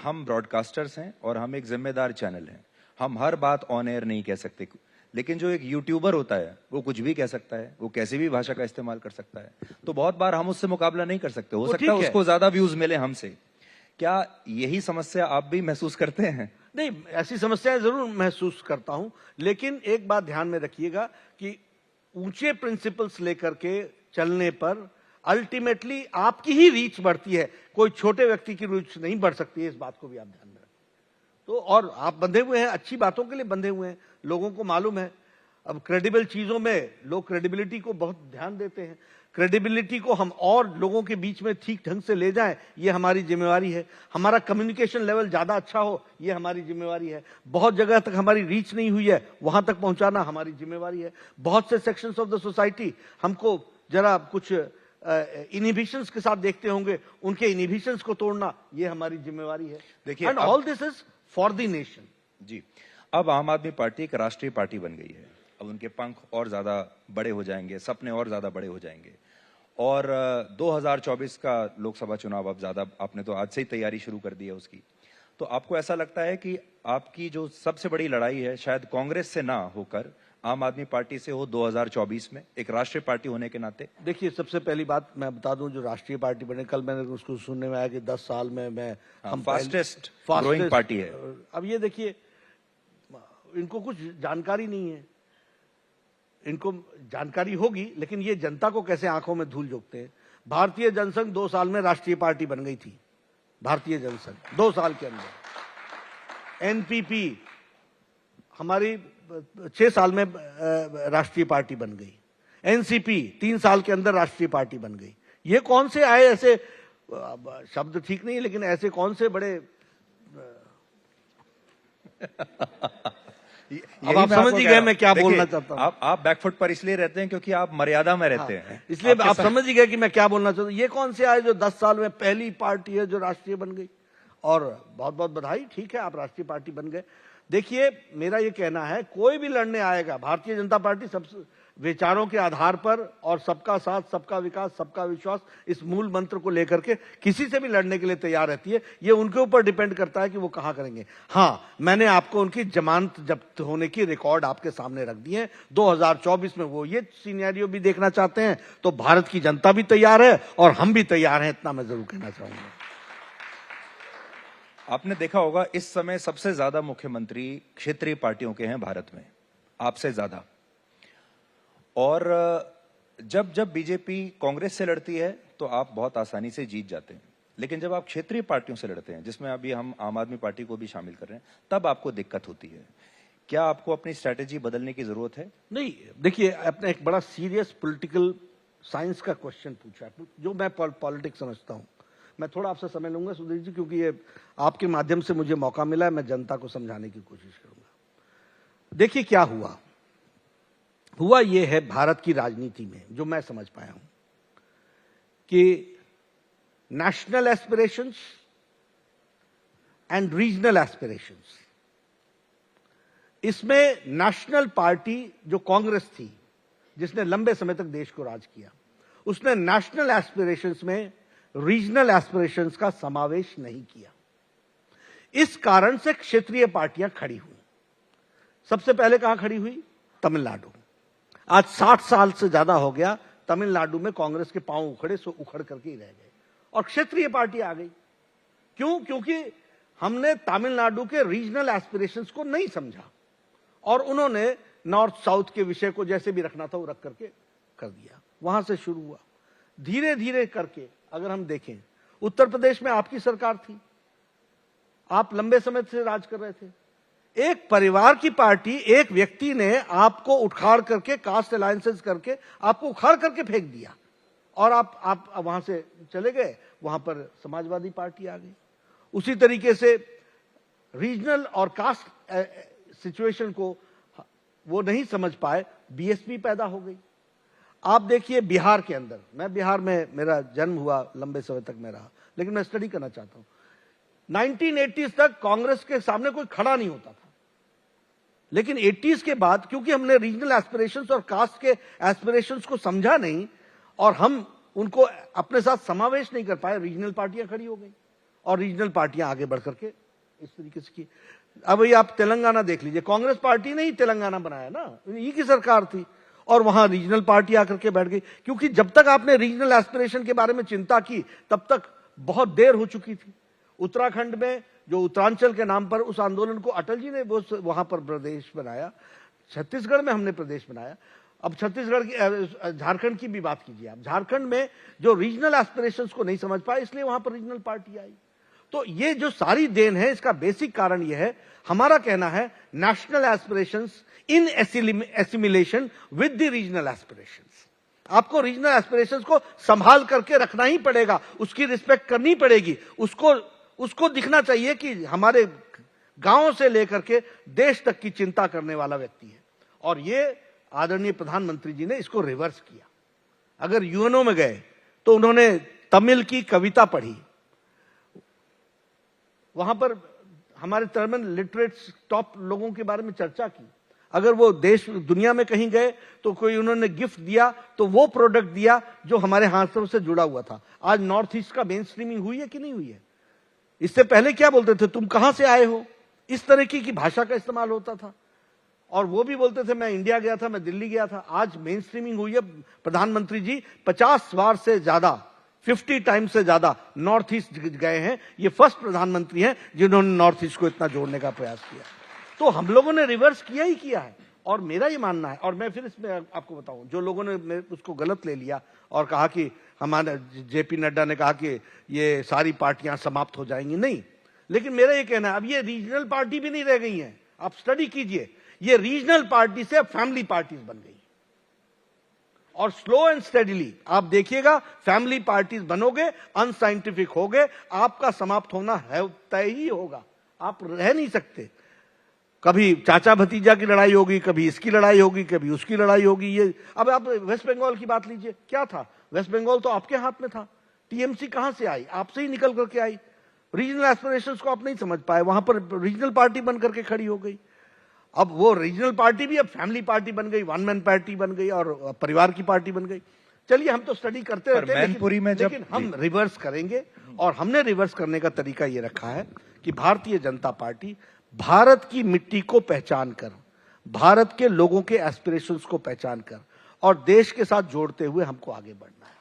हम ब्रॉडकास्टर्स हैं और हम एक जिम्मेदार चैनल हैं। हम हर बात ऑन एयर नहीं कह सकते, लेकिन जो एक यूट्यूबर होता है वो कुछ भी कह सकता है, वो कैसी भी भाषा का इस्तेमाल कर सकता है। तो बहुत बार हम उससे मुकाबला नहीं कर सकते। हो सकता है उसको ज्यादा व्यूज मिले हमसे। क्या यही समस्या आप भी महसूस करते हैं? नहीं, ऐसी समस्याएं जरूर महसूस करता हूं, लेकिन एक बात ध्यान में रखिएगा कि ऊंचे प्रिंसिपल्स लेकर के चलने पर अल्टीमेटली आपकी ही रीच बढ़ती है, कोई छोटे व्यक्ति की रीच नहीं बढ़ सकती है। इस बात को भी आप ध्यान में रखें। तो और आप बंधे हुए हैं, अच्छी बातों के लिए बंधे हुए हैं, लोगों को मालूम है। अब क्रेडिबल चीजों में लोग क्रेडिबिलिटी को बहुत ध्यान देते हैं। क्रेडिबिलिटी को हम और लोगों के बीच में ठीक ढंग से ले जाएं, ये हमारी जिम्मेवारी है। हमारा कम्युनिकेशन लेवल ज्यादा अच्छा हो, ये हमारी जिम्मेवारी है। बहुत जगह तक हमारी रीच नहीं हुई है, वहां तक पहुंचाना हमारी जिम्मेवारी है। बहुत से सेक्शंस ऑफ द सोसाइटी हमको जरा कुछ इनहिबिशंस के साथ देखते होंगे, उनके इनहिबिशंस को तोड़ना ये हमारी जिम्मेवारी है। देखिए, and all this is for the nation. जी, अब आम आदमी पार्टी एक राष्ट्रीय पार्टी बन गई है। अब उनके पंख और ज्यादा बड़े हो जाएंगे, सपने और ज्यादा बड़े हो जाएंगे। और 2024 का लोकसभा चुनाव अब ज्यादा, आपने तो आज से ही तैयारी शुरू कर दी है उसकी। तो आपको ऐसा लगता है कि आपकी जो सबसे बड़ी लड़ाई है शायद कांग्रेस से ना होकर आम आदमी पार्टी से हो 2024 में, एक राष्ट्रीय पार्टी होने के नाते? देखिए, सबसे पहली बात मैं बता दूं, जो राष्ट्रीय पार्टी बने, कल मैंने उसको सुनने में आया कि 10 साल में मैं हम फास्टेस्ट ग्रोइंग पार्टी है। अब ये देखिए, इनको कुछ जानकारी नहीं है। इनको जानकारी होगी, लेकिन ये जनता को कैसे आंखों में धूल झोंकते हैं। भारतीय जनसंघ 2 साल में राष्ट्रीय पार्टी बन गई थी। भारतीय जनसंघ 2 साल के अंदर। एनपीपी हमारी 6 साल में राष्ट्रीय पार्टी बन गई। एनसीपी 3 साल के अंदर राष्ट्रीय पार्टी बन गई। ये कौन से आए ऐसे, शब्द ठीक नहीं, लेकिन ऐसे कौन से बड़े अब आप समझ ही गए मैं क्या बोलना चाहता हूँ। आप बैकफुट पर इसलिए रहते हैं क्योंकि आप मर्यादा में रहते हैं, इसलिए आप समझ ही गए कि मैं क्या बोलना चाहता हूँ। ये कौन से आए जो 10 साल में पहली पार्टी है जो राष्ट्रीय बन गई। और बहुत बहुत बधाई, ठीक है, आप राष्ट्रीय पार्टी बन गए। देखिए, मेरा ये कहना है, कोई भी लड़ने आएगा, भारतीय जनता पार्टी सब विचारों के आधार पर और सबका साथ, सबका विकास, सबका विश्वास, इस मूल मंत्र को लेकर के किसी से भी लड़ने के लिए तैयार रहती है। ये उनके ऊपर डिपेंड करता है कि वो कहां करेंगे। हाँ, मैंने आपको उनकी जमानत जब्त होने की रिकॉर्ड आपके सामने रख दी है। 2024 में वो ये सिनेरियो भी देखना चाहते हैं, तो भारत की जनता भी तैयार है और हम भी तैयार हैं, इतना मैं जरूर कहना चाहूंगा। आपने देखा होगा, इस समय सबसे ज्यादा मुख्यमंत्री क्षेत्रीय पार्टियों के हैं भारत में, आपसे ज्यादा। और जब जब बीजेपी कांग्रेस से लड़ती है तो आप बहुत आसानी से जीत जाते हैं, लेकिन जब आप क्षेत्रीय पार्टियों से लड़ते हैं, जिसमें अभी हम आम आदमी पार्टी को भी शामिल कर रहे हैं, तब आपको दिक्कत होती है। क्या आपको अपनी स्ट्रैटेजी बदलने की जरूरत है? नहीं, देखिए, आपने एक बड़ा सीरियस पॉलिटिकल साइंस का क्वेश्चन पूछा, जो मैं पॉलिटिक्स समझता हूं। मैं थोड़ा आपसे समय लूंगा सुधीर जी, क्योंकि ये आपके माध्यम से मुझे मौका मिला है, मैं जनता को समझाने की कोशिश करूंगा। देखिए, क्या हुआ ये है भारत की राजनीति में, जो मैं समझ पाया हूं, कि national aspirations and regional aspirations, इसमें नेशनल पार्टी जो कांग्रेस थी, जिसने लंबे समय तक देश को राज किया, उसने नेशनल एस्पिरेशंस में रीजनल एस्पिरेशंस का समावेश नहीं किया। इस कारण से क्षेत्रीय पार्टियां खड़ी हुई। सबसे पहले कहां खड़ी हुई? तमिलनाडु। आज 60 साल से ज्यादा हो गया, तमिलनाडु में कांग्रेस के पांव उखड़े सो उखड़ करके ही रह गए और क्षेत्रीय पार्टी आ गई। क्यों? क्योंकि हमने तमिलनाडु के रीजनल एस्पिरेशंस को नहीं समझा और उन्होंने नॉर्थ साउथ के विषय को जैसे भी रखना था वो रख करके कर दिया। वहां से शुरू हुआ, धीरे धीरे करके। अगर हम देखें, उत्तर प्रदेश में आपकी सरकार थी, आप लंबे समय से राज कर रहे थे। एक परिवार की पार्टी, एक व्यक्ति ने आपको उखाड़ करके, कास्ट अलायंसेस करके आपको उखाड़ करके फेंक दिया और आप वहां से चले गए। वहां पर समाजवादी पार्टी आ गई। उसी तरीके से रीजनल और कास्ट सिचुएशन को वो नहीं समझ पाए, बीएसपी पैदा हो गई। आप देखिए, बिहार के अंदर, मैं बिहार में मेरा जन्म हुआ, लंबे समय तक मैं रहा, लेकिन मैं स्टडी करना चाहता हूं। 1980s तक कांग्रेस के सामने कोई खड़ा नहीं होता था, लेकिन 80s के बाद, क्योंकि हमने रीजनल एस्पिरेशंस और कास्ट के एस्पिरेशंस को समझा नहीं और हम उनको अपने साथ समावेश नहीं कर पाए, रीजनल पार्टियां खड़ी हो गई और रीजनल पार्टियां आगे बढ़ करके इस तरीके से की। अब ये आप तेलंगाना देख लीजिए, कांग्रेस पार्टी ने ही तेलंगाना बनाया ना, इन्हीं की सरकार थी, और वहां रीजनल पार्टी आकर के बैठ गई, क्योंकि जब तक आपने रीजनल एस्पिरेशन के बारे में चिंता की तब तक बहुत देर हो चुकी थी। उत्तराखंड में जो उत्तरांचल के नाम पर उस आंदोलन को अटल जी ने वहां पर प्रदेश बनाया, छत्तीसगढ़ में हमने प्रदेश बनाया। अब छत्तीसगढ़ की, झारखंड की भी बात कीजिए आप, झारखंड में जो रीजनल एस्पिरेशंस को नहीं समझ पाए इसलिए वहां पर रीजनल पार्टी आई। तो ये जो सारी देन है इसका बेसिक कारण यह है, हमारा कहना है national aspirations in assimilation with the regional aspirations. आपको रीजनल एस्पिरेशंस को संभाल करके रखना ही पड़ेगा, उसकी रिस्पेक्ट करनी पड़ेगी, उसको दिखना चाहिए कि हमारे गांव से लेकर के देश तक की चिंता करने वाला व्यक्ति है। और ये आदरणीय प्रधानमंत्री जी ने इसको रिवर्स किया। अगर यूएनओ में गए तो उन्होंने तमिल की कविता पढ़ी, वहां पर हमारे तमिल लिटरेट्स टॉप लोगों के बारे में चर्चा की। अगर वो देश दुनिया में कहीं गए तो कोई उन्होंने गिफ्ट दिया तो वो प्रोडक्ट दिया जो हमारे हाथों से जुड़ा हुआ था। आज नॉर्थ ईस्ट का मेन स्ट्रीमिंग हुई है कि नहीं हुई है? इससे पहले क्या बोलते थे, तुम कहां से आए हो, इस तरह की भाषा का इस्तेमाल होता था। और वो भी बोलते थे मैं इंडिया गया था, मैं दिल्ली गया था। आज मेन स्ट्रीमिंग हुई है। प्रधानमंत्री जी 50 बार से ज्यादा, 50 टाइम्स से ज्यादा नॉर्थ ईस्ट गए हैं। ये फर्स्ट प्रधानमंत्री हैं जिन्होंने नॉर्थ ईस्ट को इतना जोड़ने का प्रयास किया। तो हम लोगों ने रिवर्स किया ही किया है। और मेरा ये मानना है, और मैं फिर इसमें आपको बताऊं, जो लोगों ने उसको गलत ले लिया और कहा कि हमारे जेपी नड्डा ने कहा कि ये सारी पार्टियां समाप्त हो जाएंगी, नहीं। लेकिन मेरा ये कहना है अब ये रीजनल पार्टी भी नहीं रह गई हैं। आप स्टडी कीजिए, ये रीजनल पार्टी से फैमिली पार्टीज बन गई। और स्लो एंड स्टेडीली आप देखिएगा, फैमिली पार्टीज बनोगे, अनसाइंटिफिक होगे, आपका समाप्त होना है तय ही होगा। आप रह नहीं सकते। कभी चाचा भतीजा की लड़ाई होगी, कभी इसकी लड़ाई होगी, कभी उसकी लड़ाई होगी। ये अब आप वेस्ट बंगाल की बात लीजिए, क्या था? वेस्ट बंगाल तो आपके हाथ में था। टीएमसी कहां से आई? आपसे ही निकल करके आई। रीजनल एस्पिरेशंस को आप नहीं समझ पाए, वहां पर रीजनल पार्टी बन करके खड़ी हो गई। अब वो रीजनल पार्टी भी अब फैमिली पार्टी बन गई, वन मैन पार्टी बन गई और परिवार की पार्टी बन गई। चलिए, हम तो स्टडी करते रहते हैं, लेकिन हम रिवर्स करेंगे। और हमने रिवर्स करने का तरीका ये रखा है कि भारतीय जनता पार्टी भारत की मिट्टी को पहचान कर, भारत के लोगों के एस्पिरेशंस को पहचान कर और देश के साथ जोड़ते हुए हमको आगे बढ़ना है।